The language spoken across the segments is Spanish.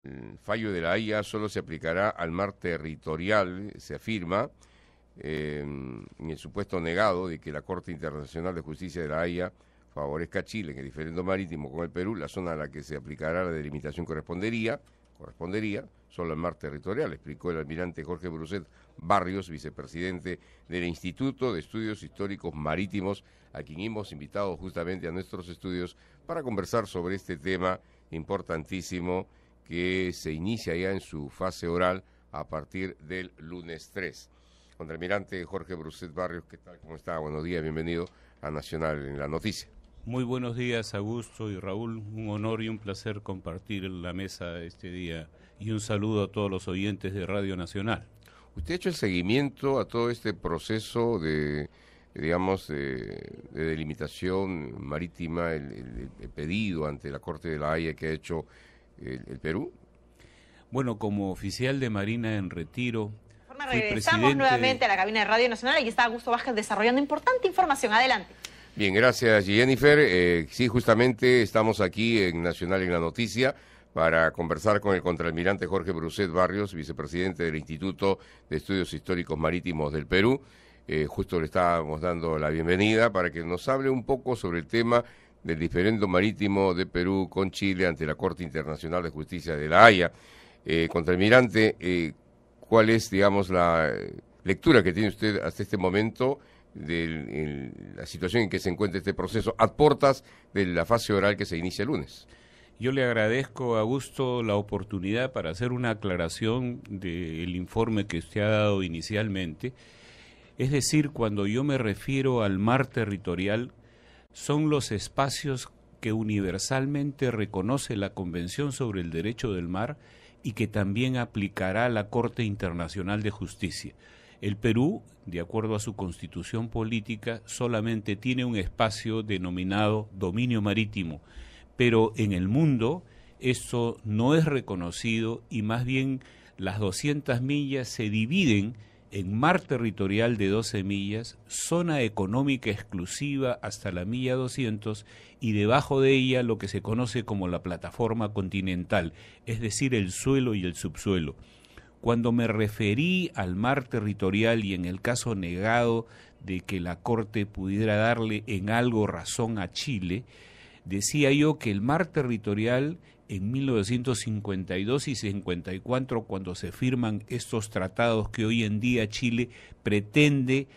El fallo de la Haya solo se aplicará al mar territorial, se afirma, en el supuesto negado de que la Corte Internacional de Justicia de la Haya favorezca a Chile en el diferendo marítimo con el Perú. La zona a la que se aplicará la delimitación correspondería solo al mar territorial, explicó el almirante Jorge Bruset Barrios, vicepresidente del Instituto de Estudios Históricos Marítimos, a quien hemos invitado justamente a nuestros estudios para conversar sobre este tema importantísimo que se inicia ya en su fase oral a partir del lunes 3. Contraalmirante Jorge Bruset Barrios, ¿qué tal? ¿Cómo está? Buenos días, bienvenido a Nacional en la Noticia. Muy buenos días, Augusto y Raúl. Un honor y un placer compartir la mesa este día. Y un saludo a todos los oyentes de Radio Nacional. Usted ha hecho el seguimiento a todo este proceso de delimitación marítima, el pedido ante la Corte de la Haya que ha hecho el Perú. Bueno, como oficial de Marina en retiro, regresamos nuevamente a la cabina de Radio Nacional. Aquí está Augusto Vázquez desarrollando importante información. Adelante. Bien, gracias Jennifer. Sí, justamente estamos aquí en Nacional en la Noticia para conversar con el contraalmirante Jorge Bruset Barrios, vicepresidente del Instituto de Estudios Históricos Marítimos del Perú. Justo le estábamos dando la bienvenida para que nos hable un poco sobre el tema del diferendo marítimo de Perú con Chile ante la Corte Internacional de Justicia de la Haya. Contraalmirante, ¿cuál es, digamos, la lectura que tiene usted hasta este momento de la situación en que se encuentra este proceso a portas de la fase oral que se inicia el lunes? Yo le agradezco, Augusto, la oportunidad para hacer una aclaración del informe que usted ha dado inicialmente. Es decir, cuando yo me refiero al mar territorial, son los espacios que universalmente reconoce la Convención sobre el Derecho del Mar y que también aplicará la Corte Internacional de Justicia. El Perú, de acuerdo a su constitución política, solamente tiene un espacio denominado dominio marítimo, pero en el mundo esto no es reconocido y más bien las 200 millas se dividen en mar territorial de 12 millas, zona económica exclusiva hasta la milla 200 y debajo de ella lo que se conoce como la plataforma continental, es decir, el suelo y el subsuelo. Cuando me referí al mar territorial y en el caso negado de que la Corte pudiera darle en algo razón a Chile, decía yo que el mar territorial en 1952 y 54, cuando se firman estos tratados que hoy en día Chile pretende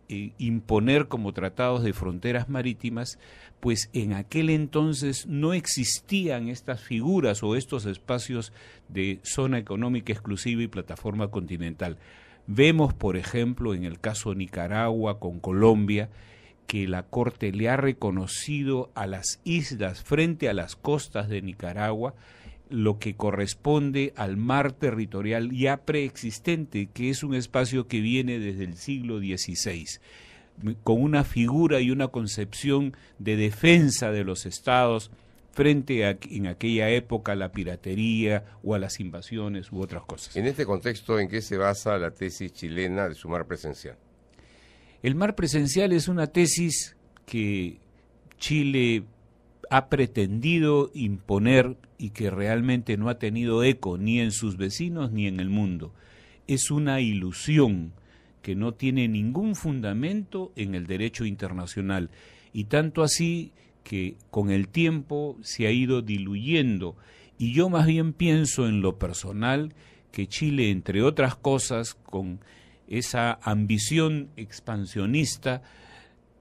imponer como tratados de fronteras marítimas, pues en aquel entonces no existían estas figuras o estos espacios de zona económica exclusiva y plataforma continental. Vemos, por ejemplo, en el caso de Nicaragua con Colombia, que la Corte le ha reconocido a las islas frente a las costas de Nicaragua lo que corresponde al mar territorial ya preexistente, que es un espacio que viene desde el siglo XVI, con una figura y una concepción de defensa de los estados frente a, en aquella época, a la piratería o a las invasiones u otras cosas. En este contexto, ¿en qué se basa la tesis chilena de su mar presencial? El mar presencial es una tesis que Chile ha pretendido imponer y que realmente no ha tenido eco ni en sus vecinos ni en el mundo. Es una ilusión que no tiene ningún fundamento en el derecho internacional y tanto así que con el tiempo se ha ido diluyendo y yo más bien pienso en lo personal que Chile, entre otras cosas, con esa ambición expansionista,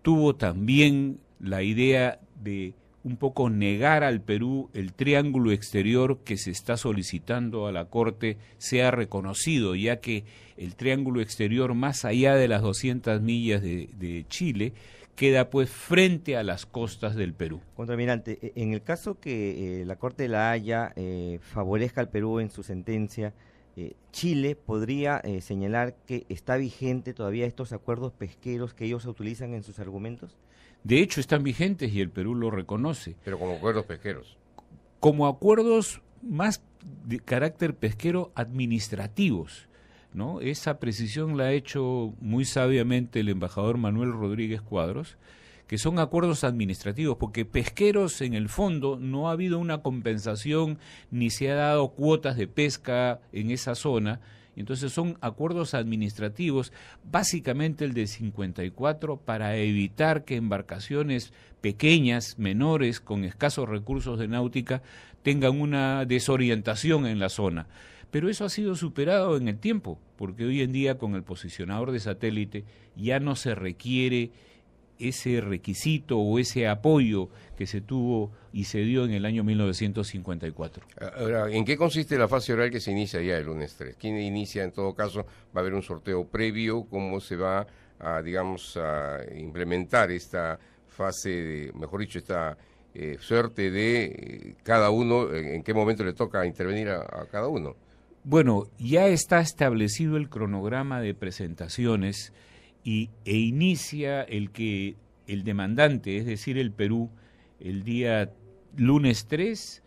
tuvo también la idea de un poco negar al Perú el triángulo exterior que se está solicitando a la Corte sea reconocido, ya que el triángulo exterior más allá de las 200 millas de Chile queda pues frente a las costas del Perú. Contraalmirante, en el caso que la Corte de la Haya favorezca al Perú en su sentencia, Chile podría señalar que está vigente todavía estos acuerdos pesqueros que ellos utilizan en sus argumentos. De hecho, están vigentes y el Perú lo reconoce. Pero como acuerdos pesqueros. Como acuerdos más de carácter pesquero administrativos, ¿no? Esa precisión la ha hecho muy sabiamente el embajador Manuel Rodríguez Cuadros, que son acuerdos administrativos, porque pesqueros en el fondo no ha habido una compensación ni se ha dado cuotas de pesca en esa zona. Entonces son acuerdos administrativos, básicamente el de 54, para evitar que embarcaciones pequeñas, menores, con escasos recursos de náutica, tengan una desorientación en la zona. Pero eso ha sido superado en el tiempo, porque hoy en día con el posicionador de satélite ya no se requiere ese requisito o ese apoyo que se tuvo y se dio en el año 1954. Ahora, ¿en qué consiste la fase oral que se inicia ya el lunes 3? ¿Quién inicia en todo caso? ¿Va a haber un sorteo previo? ¿Cómo se va a, digamos, a implementar esta fase, de, mejor dicho, esta suerte de cada uno? ¿En qué momento le toca intervenir a cada uno? Bueno, ya está establecido el cronograma de presentaciones e inicia el demandante, es decir, el Perú, el día lunes 3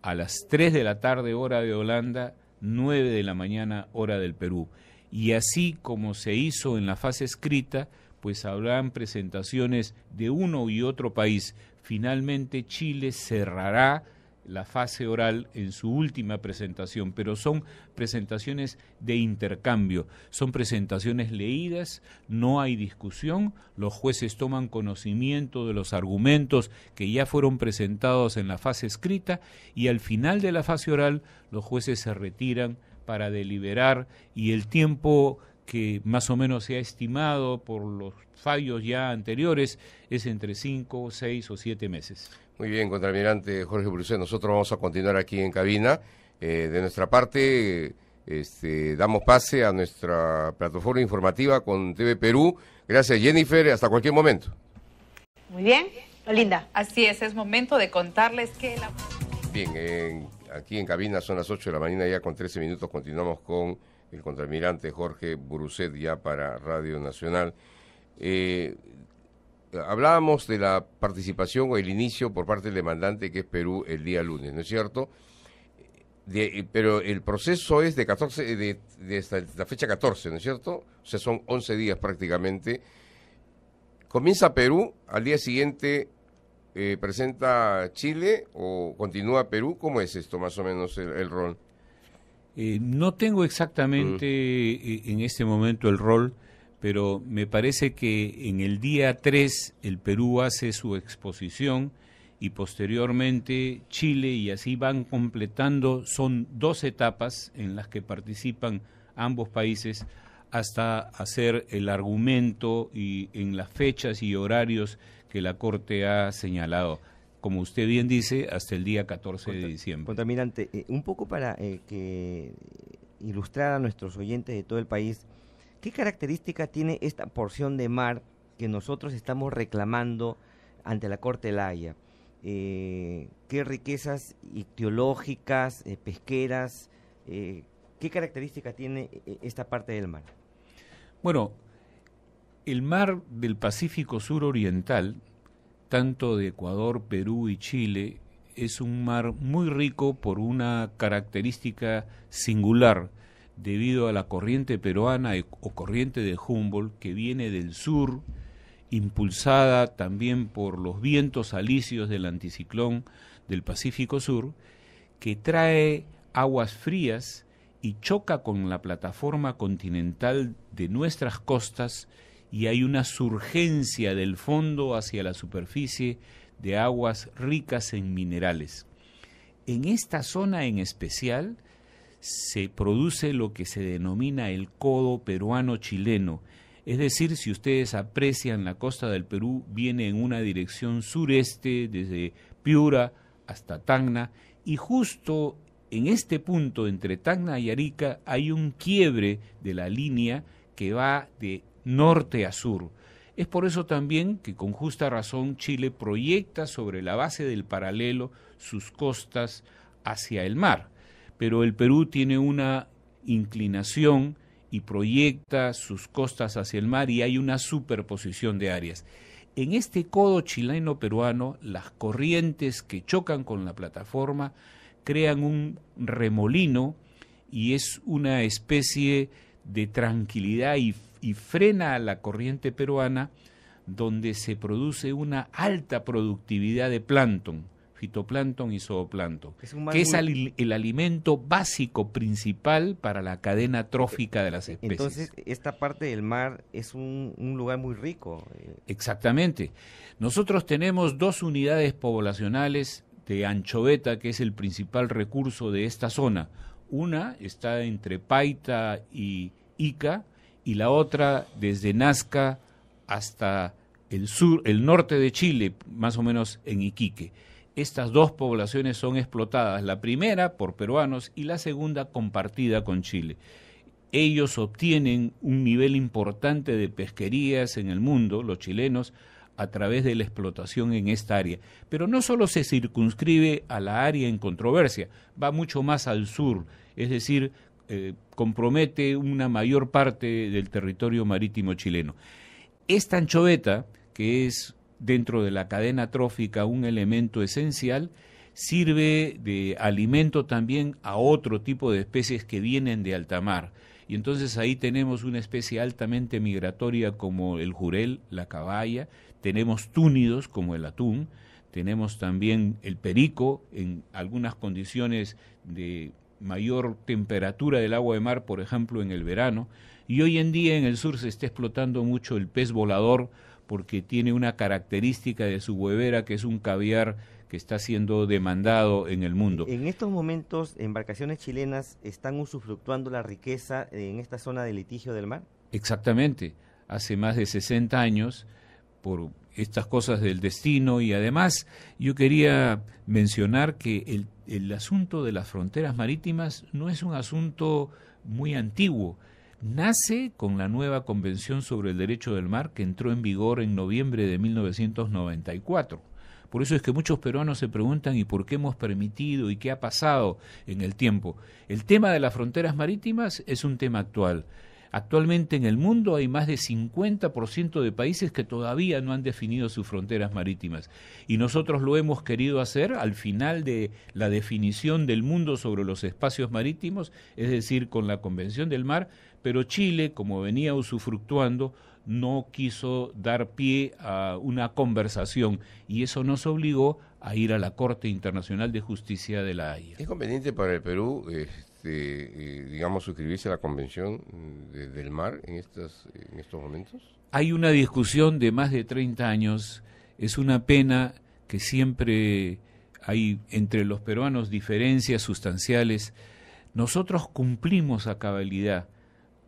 a las 3 de la tarde, hora de Holanda, 9 de la mañana, hora del Perú. Y así como se hizo en la fase escrita, pues habrán presentaciones de uno y otro país. Finalmente Chile cerrará la fase oral en su última presentación, pero son presentaciones de intercambio, son presentaciones leídas, no hay discusión, los jueces toman conocimiento de los argumentos que ya fueron presentados en la fase escrita y al final de la fase oral los jueces se retiran para deliberar y el tiempo que más o menos se ha estimado por los fallos ya anteriores es entre 5, 6 o 7 meses. Muy bien, contraalmirante Jorge Bruset, nosotros vamos a continuar aquí en cabina. De nuestra parte, damos pase a nuestra plataforma informativa con TV Perú. Gracias, Jennifer, hasta cualquier momento. Muy bien, Linda. Así es momento de contarles que la... Bien, aquí en cabina son las 8 de la mañana, ya con 13 minutos continuamos con el contraalmirante Jorge Bruset ya para Radio Nacional. Hablábamos de la participación o el inicio por parte del demandante que es Perú el día lunes, ¿no es cierto? Pero el proceso es de 14, de hasta la fecha 14, ¿no es cierto? O sea, son 11 días prácticamente. ¿Comienza Perú, al día siguiente presenta Chile o continúa Perú? ¿Cómo es esto más o menos el rol? No tengo exactamente en este momento el rol, pero me parece que en el día 3 el Perú hace su exposición y posteriormente Chile, y así van completando, son 2 etapas en las que participan ambos países hasta hacer el argumento y en las fechas y horarios que la Corte ha señalado. Como usted bien dice, hasta el día 14 de diciembre. Contraalmirante, un poco para que ilustrar a nuestros oyentes de todo el país, ¿qué característica tiene esta porción de mar que nosotros estamos reclamando ante la Corte de La Haya? ¿Qué riquezas ictiológicas, pesqueras, qué característica tiene esta parte del mar? Bueno, el mar del Pacífico Sur Oriental, tanto de Ecuador, Perú y Chile, es un mar muy rico por una característica singular, debido a la corriente peruana o corriente de Humboldt que viene del sur, impulsada también por los vientos alisios del anticiclón del Pacífico Sur, que trae aguas frías y choca con la plataforma continental de nuestras costas y hay una surgencia del fondo hacia la superficie de aguas ricas en minerales. En esta zona en especial se produce lo que se denomina el codo peruano-chileno, es decir, si ustedes aprecian la costa del Perú, viene en una dirección sureste desde Piura hasta Tacna y justo en este punto entre Tacna y Arica hay un quiebre de la línea que va de norte a sur. Es por eso también que con justa razón Chile proyecta sobre la base del paralelo sus costas hacia el mar, pero el Perú tiene una inclinación y proyecta sus costas hacia el mar y hay una superposición de áreas. En este codo chileno-peruano, las corrientes que chocan con la plataforma crean un remolino y es una especie de tranquilidad y frena a la corriente peruana donde se produce una alta productividad de plancton, fitoplancton y zooplancton, que es el alimento básico principal para la cadena trófica de las especies. Entonces, esta parte del mar es un lugar muy rico. Exactamente. Nosotros tenemos 2 unidades poblacionales de anchoveta, que es el principal recurso de esta zona. Una está entre Paita y Ica, y la otra desde Nazca hasta el sur, el norte de Chile, más o menos en Iquique. Estas 2 poblaciones son explotadas, la primera por peruanos y la segunda compartida con Chile. Ellos obtienen un nivel importante de pesquerías en el mundo, los chilenos, a través de la explotación en esta área. Pero no solo se circunscribe a la área en controversia, va mucho más al sur, es decir, compromete una mayor parte del territorio marítimo chileno. Esta anchoveta, que es dentro de la cadena trófica un elemento esencial, sirve de alimento también a otro tipo de especies que vienen de alta mar. Y entonces ahí tenemos una especie altamente migratoria como el jurel, la caballa, tenemos túnidos como el atún, tenemos también el perico en algunas condiciones de mayor temperatura del agua de mar, por ejemplo en el verano, y hoy en día en el sur se está explotando mucho el pez volador porque tiene una característica de su huevera que es un caviar que está siendo demandado en el mundo. En estos momentos, embarcaciones chilenas están usufructuando la riqueza en esta zona de litigio del mar. Exactamente, hace más de 60 años, por estas cosas del destino, y además yo quería mencionar que el asunto de las fronteras marítimas no es un asunto muy antiguo. Nace con la nueva Convención sobre el Derecho del Mar que entró en vigor en noviembre de 1994. Por eso es que muchos peruanos se preguntan ¿y por qué hemos permitido y qué ha pasado en el tiempo? El tema de las fronteras marítimas es un tema actual. Actualmente en el mundo hay más de 50% de países que todavía no han definido sus fronteras marítimas. Y nosotros lo hemos querido hacer al final de la definición del mundo sobre los espacios marítimos, es decir, con la Convención del Mar, pero Chile, como venía usufructuando, no quiso dar pie a una conversación y eso nos obligó a ir a la Corte Internacional de Justicia de la Haya. ¿Es conveniente para el Perú, digamos, suscribirse a la Convención del Mar en estos momentos? Hay una discusión de más de 30 años. Es una pena que siempre hay entre los peruanos diferencias sustanciales. Nosotros cumplimos a cabalidad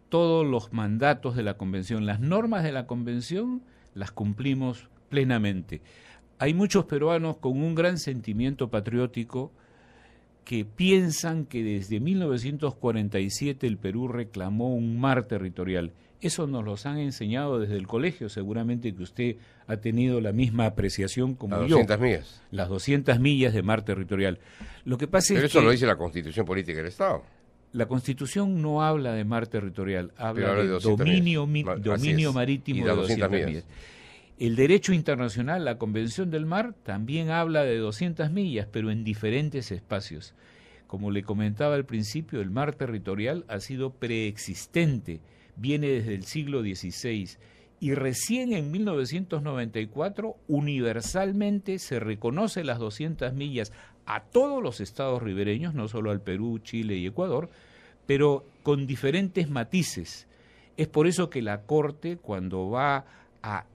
todos los mandatos de la Convención, las normas de la Convención las cumplimos plenamente. Hay muchos peruanos con un gran sentimiento patriótico que piensan que desde 1947 el Perú reclamó un mar territorial. Eso nos los han enseñado desde el colegio, seguramente que usted ha tenido la misma apreciación como yo. Las 200 millas. Las 200 millas de mar territorial. Lo que pasa Pero es eso que lo dice la Constitución Política del Estado. la Constitución no habla de mar territorial, habla de dominio marítimo de 200 millas. El derecho internacional, la Convención del Mar, también habla de 200 millas, pero en diferentes espacios. Como le comentaba al principio, el mar territorial ha sido preexistente, viene desde el siglo XVI, y recién en 1994 universalmente se reconoce las 200 millas a todos los estados ribereños, no solo al Perú, Chile y Ecuador, pero con diferentes matices. Es por eso que la Corte, cuando va a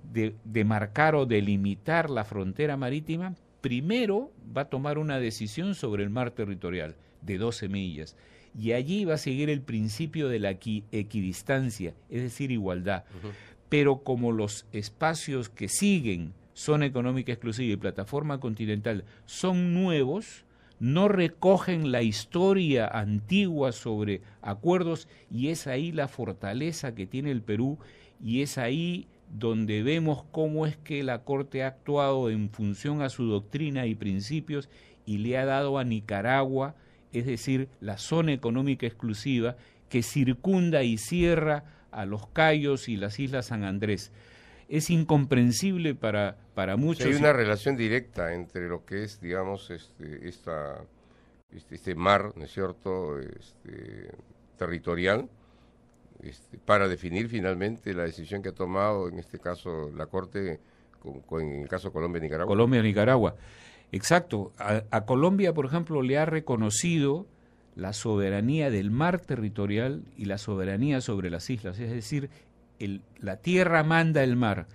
demarcar o delimitar la frontera marítima, primero va a tomar una decisión sobre el mar territorial de 12 millas, y allí va a seguir el principio de la equidistancia, es decir, igualdad. Pero como los espacios que siguen, zona económica exclusiva y plataforma continental, son nuevos, no recogen la historia antigua sobre acuerdos, y es ahí la fortaleza que tiene el Perú, y es ahí donde vemos cómo es que la Corte ha actuado en función a su doctrina y principios y le ha dado a Nicaragua, es decir, la zona económica exclusiva que circunda y cierra a los Cayos y las Islas San Andrés. Es incomprensible para muchos. Hay una relación directa entre lo que es, digamos, este mar, ¿no es cierto?, territorial, para definir finalmente la decisión que ha tomado, en este caso, la Corte, en el caso Colombia-Nicaragua. Colombia-Nicaragua. Exacto. A Colombia, por ejemplo, le ha reconocido la soberanía del mar territorial y la soberanía sobre las islas. Es decir, la tierra manda el mar.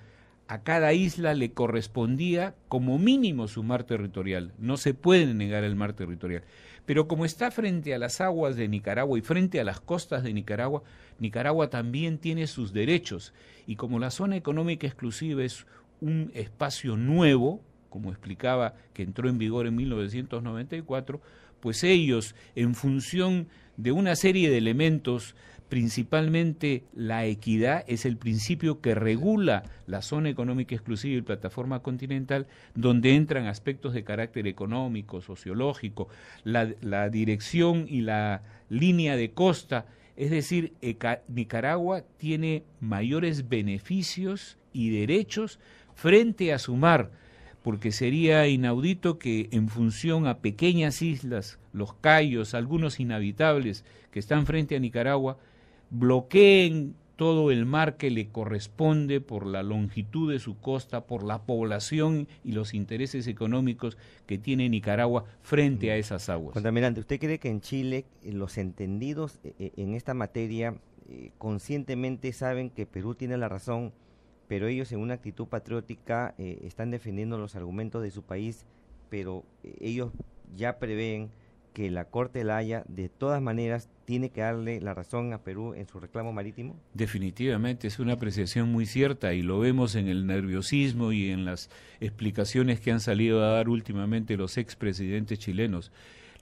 A cada isla le correspondía como mínimo su mar territorial. No se puede negar el mar territorial. Pero como está frente a las aguas de Nicaragua y frente a las costas de Nicaragua, Nicaragua también tiene sus derechos. Y como la zona económica exclusiva es un espacio nuevo, como explicaba, que entró en vigor en 1994, pues ellos, en función de una serie de elementos, principalmente la equidad es el principio que regula la zona económica exclusiva y plataforma continental, donde entran aspectos de carácter económico, sociológico, la dirección y la línea de costa. Es decir, Nicaragua tiene mayores beneficios y derechos frente a su mar, porque sería inaudito que en función a pequeñas islas, los cayos, algunos inhabitables que están frente a Nicaragua, bloqueen todo el mar que le corresponde por la longitud de su costa, por la población y los intereses económicos que tiene Nicaragua frente a esas aguas. Contaminante, ¿usted cree que en Chile los entendidos en esta materia conscientemente saben que Perú tiene la razón, pero ellos en una actitud patriótica están defendiendo los argumentos de su país, pero ellos ya prevén que la Corte de la Haya de todas maneras tiene que darle la razón a Perú en su reclamo marítimo? Definitivamente, es una apreciación muy cierta y lo vemos en el nerviosismo y en las explicaciones que han salido a dar últimamente los expresidentes chilenos.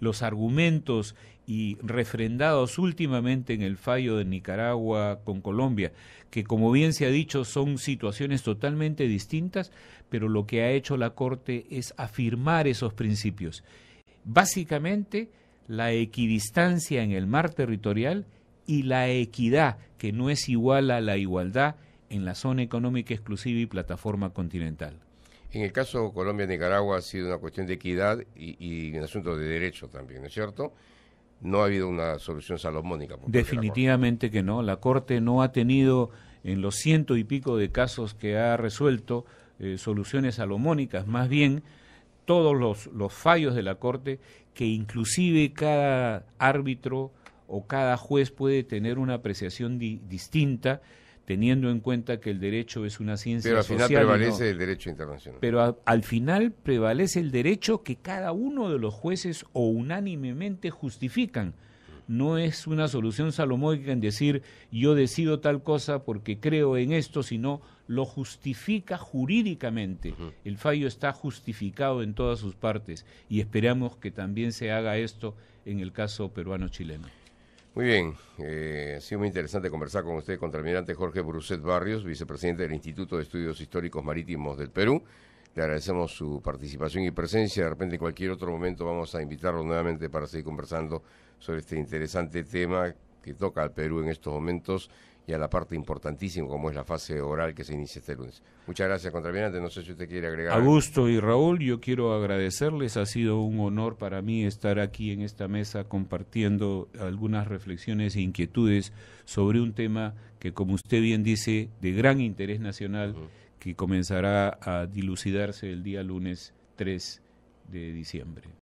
Los argumentos y refrendados últimamente en el fallo de Nicaragua con Colombia, que como bien se ha dicho son situaciones totalmente distintas, pero lo que ha hecho la Corte es afirmar esos principios. Básicamente, la equidistancia en el mar territorial y la equidad, que no es igual a la igualdad en la zona económica exclusiva y plataforma continental. En el caso Colombia-Nicaragua ha sido una cuestión de equidad y un asunto de derecho también, ¿no es cierto? No ha habido una solución salomónica. Definitivamente que no. La Corte no ha tenido, en los 100 y pico de casos que ha resuelto, soluciones salomónicas. Más bien, todos los fallos de la Corte, que inclusive cada árbitro o cada juez puede tener una apreciación distinta, teniendo en cuenta que el derecho es una ciencia social. Pero al final prevalece el derecho internacional. Pero al final prevalece el derecho que cada uno de los jueces o unánimemente justifican. No es una solución salomónica en decir yo decido tal cosa porque creo en esto, sino lo justifica jurídicamente. El fallo está justificado en todas sus partes y esperamos que también se haga esto en el caso peruano-chileno. Muy bien, ha sido muy interesante conversar con usted, contraalmirante Jorge Bruset Barrios, vicepresidente del Instituto de Estudios Históricos Marítimos del Perú. Le agradecemos su participación y presencia. De repente, en cualquier otro momento, vamos a invitarlo nuevamente para seguir conversando sobre este interesante tema que toca al Perú en estos momentos y a la parte importantísima como es la fase oral que se inicia este lunes. Muchas gracias, contraalmirante. No sé si usted quiere agregar. Augusto y Raúl, yo quiero agradecerles. Ha sido un honor para mí estar aquí en esta mesa compartiendo algunas reflexiones e inquietudes sobre un tema que, como usted bien dice, de gran interés nacional, que comenzará a dilucidarse el día lunes 3 de diciembre.